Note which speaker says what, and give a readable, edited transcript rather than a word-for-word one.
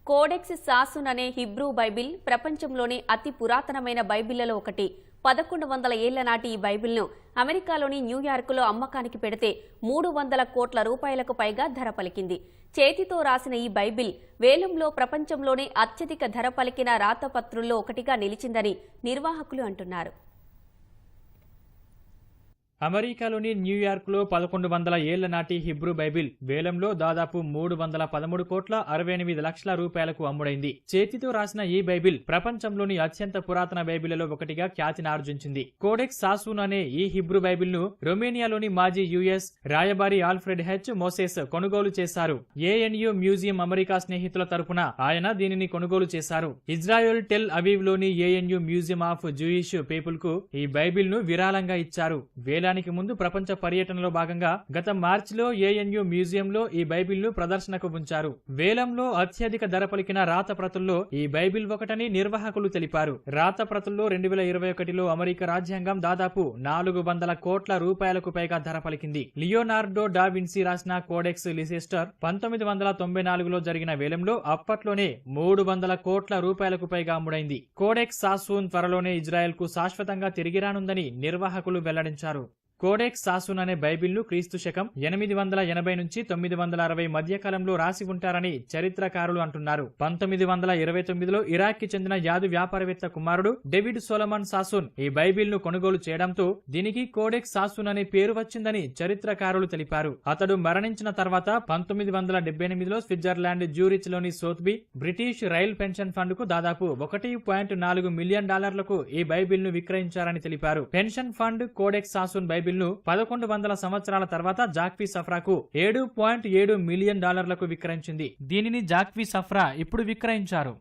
Speaker 1: Codex సాసున్ అనే Hebrew Bible ప్రపంచంలోని అతి పురాతనమైన బైబిళ్లలో ఒకటి. 1100 ఏళ్ల నాటి ఈ బైబిల్ను అమెరికాలోని న్యూయార్కులో అమ్మకానికి పెడితే 300 కోట్ల రూపాయలకు పైగా ధర పలికింది. చేతితో రాసిన ఈ బైబిల్ వేలంలో ప్రపంచంలోనే అత్యధిక ధర పలికిన రాతపత్రుల్లో ఒకటిగా నిలిచిందని నిర్వాహకులు అంటున్నారు.
Speaker 2: అమెరికాలోని న్యూయార్క్లో 1100 ఏళ్ల నాటి హిబ్రూ బైబిల్ వేలంలో దాదాపు 313 కోట్ల 68 లక్షల రూపాయలకు అమ్ముడైంది. చేతితో రాసిన ఈ బైబిల్ ప్రపంచంలోని అత్యంత పురాతన బైబిళ్లలో ఒకటిగా ఖ్యాతినార్జించింది. కోడెక్స్ సాసున్ అనే ఈ హిబ్రూ బైబిల్ను రొమేనియాలోని మాజీ యుఎస్ రాయబారి ఆల్ఫ్రెడ్ హెచ్ మోసెస్ కొనుగోలు చేశారు. ఏఎన్యు మ్యూజియం అమెరికా స్నేహితుల తరపున ఆయన దీనిని కొనుగోలు చేశారు. ఇజ్రాయెల్ టెల్ అవీవ్ లోని ANU museum of Jewish people కు ఈ బైబిల్ ను విరాళంగా ఇచ్చారు. వేలానికి ముందు ప్రపంచ పర్యటనలో భాగంగా గత మార్చిలో ఏఎన్యు మ్యూజియంలో ఈ బైబిల్ ను ప్రదర్శనకు ఉంచారు. వేలంలో అత్యధిక ధర పలికిన రాత ప్రతుల్లో ఈ బైబిల్ ఒకటని నిర్వాహకులు తెలిపారు. రాత ప్రతుల్లో 2021లో అమెరికా రాజ్యాంగం దాదాపు 400 కోట్ల రూపాయలకు పైగా ధర పలికింది. లియోనార్డో డా విన్సీ రాసిన కోడెక్స్ లిసెస్టర్ 1994లో జరిగిన వేలంలో అప్పట్లోనే 300 కోట్ల రూపాయలకు పైగా అమ్ముడైంది. కోడెక్స్ సాసున్ త్వరలోనే ఇజ్రాయెల్ కు శాశ్వతంగా తిరిగి రానుందని నిర్వాహకులు వెల్లడించారు. కోడెక్స్ సాసున్ అనే బైబిల్ను క్రీస్తు శకం 880 నుంచి 960 మధ్య కాలంలో రాసి ఉంటారని చరిత్రకారులు అంటున్నారు. 1929లో ఇరాక్ కి చెందిన యాదు వ్యాపారవేత్త కుమారుడు డేవిడ్ సొలమన్ సాసున్ ఈ బైబిల్ను కొనుగోలు చేయడంతో దీనికి కోడెక్స్ సాసున్ అనే పేరు వచ్చిందని చరిత్రకారులు తెలిపారు. అతడు మరణించిన తర్వాత 1978లో స్విట్జర్లాండ్ జ్యూరిచ్ లోని సోత్బీ బ్రిటిష్ రైల్ పెన్షన్ ఫండ్ కు దాదాపు $1.4 మిలియన్ ఈ బైబిల్ను విక్రయించారని తెలిపారు. పెన్షన్ ఫండ్ కోడెక్స్ సాసున్ బైబిల్ను 1100 సంవత్సరాల తర్వాత జాక్వీ సఫ్రాకు $7.7 మిలియన్ విక్రయించింది. దీనిని జాక్వీ సఫ్రా ఇప్పుడు విక్రయించారు.